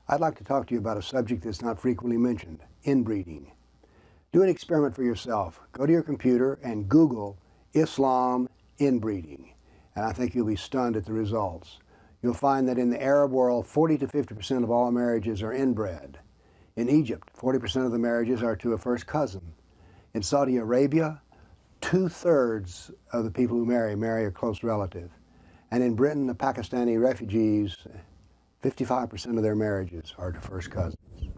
I'd like to talk to you about a subject that's not frequently mentioned, inbreeding. Do an experiment for yourself. Go to your computer and Google Islam inbreeding, and I think you'll be stunned at the results. You'll find that in the Arab world, 40 to 50% of all marriages are inbred. In Egypt, 40% of the marriages are to a first cousin. In Saudi Arabia, 2/3 of the people who marry a close relative. And in Britain, the Pakistani refugees, 55% of their marriages are to first cousins.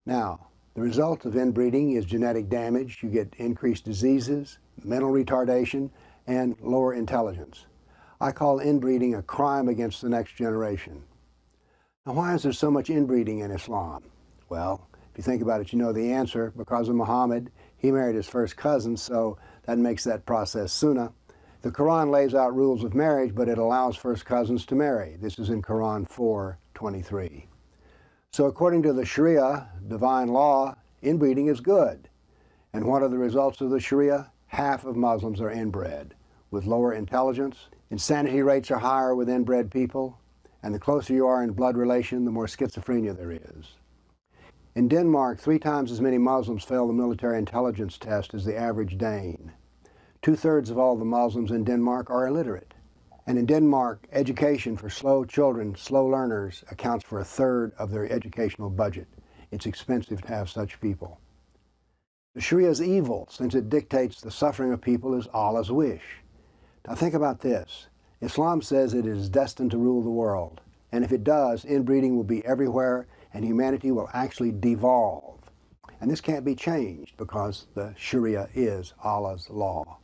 Now, the result of inbreeding is genetic damage. You get increased diseases, mental retardation, and lower intelligence. I call inbreeding a crime against the next generation. Now, why is there so much inbreeding in Islam? Well, if you think about it, you know the answer. Because of Muhammad, he married his first cousin, so that makes that process sunnah. The Quran lays out rules of marriage, but it allows first cousins to marry. This is in Quran 4:23. So according to the Sharia, divine law, inbreeding is good. And what are the results of the Sharia? Half of Muslims are inbred, with lower intelligence. Insanity rates are higher with inbred people, and the closer you are in blood relation, the more schizophrenia there is. In Denmark, 3 times as many Muslims fail the military intelligence test as the average Dane. 2/3 of all the Muslims in Denmark are illiterate. And in Denmark, education for slow children, slow learners, accounts for 1/3 of their educational budget. It's expensive to have such people. The Sharia is evil since it dictates the suffering of people as Allah's wish. Now think about this. Islam says it is destined to rule the world. And if it does, inbreeding will be everywhere and humanity will actually devolve. And this can't be changed because the Sharia is Allah's law.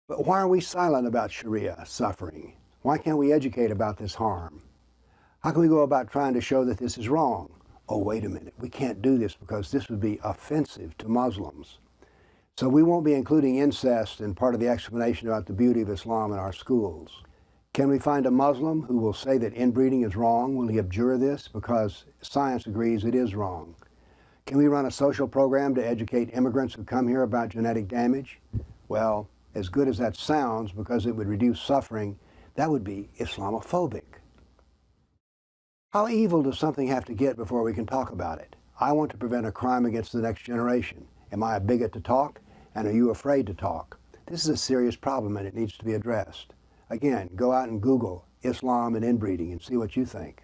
But why are we silent about Sharia suffering? Why can't we educate about this harm? How can we go about trying to show that this is wrong? Oh, wait a minute, we can't do this because this would be offensive to Muslims. So we won't be including incest in part of the explanation about the beauty of Islam in our schools. Can we find a Muslim who will say that inbreeding is wrong? Will he abjure this? Because science agrees it is wrong. Can we run a social program to educate immigrants who come here about genetic damage? Well, as good as that sounds, because it would reduce suffering, that would be Islamophobic. How evil does something have to get before we can talk about it? I want to prevent a crime against the next generation. Am I a bigot to talk? And are you afraid to talk? This is a serious problem and it needs to be addressed. Again, go out and Google Islam and inbreeding and see what you think.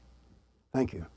Thank you.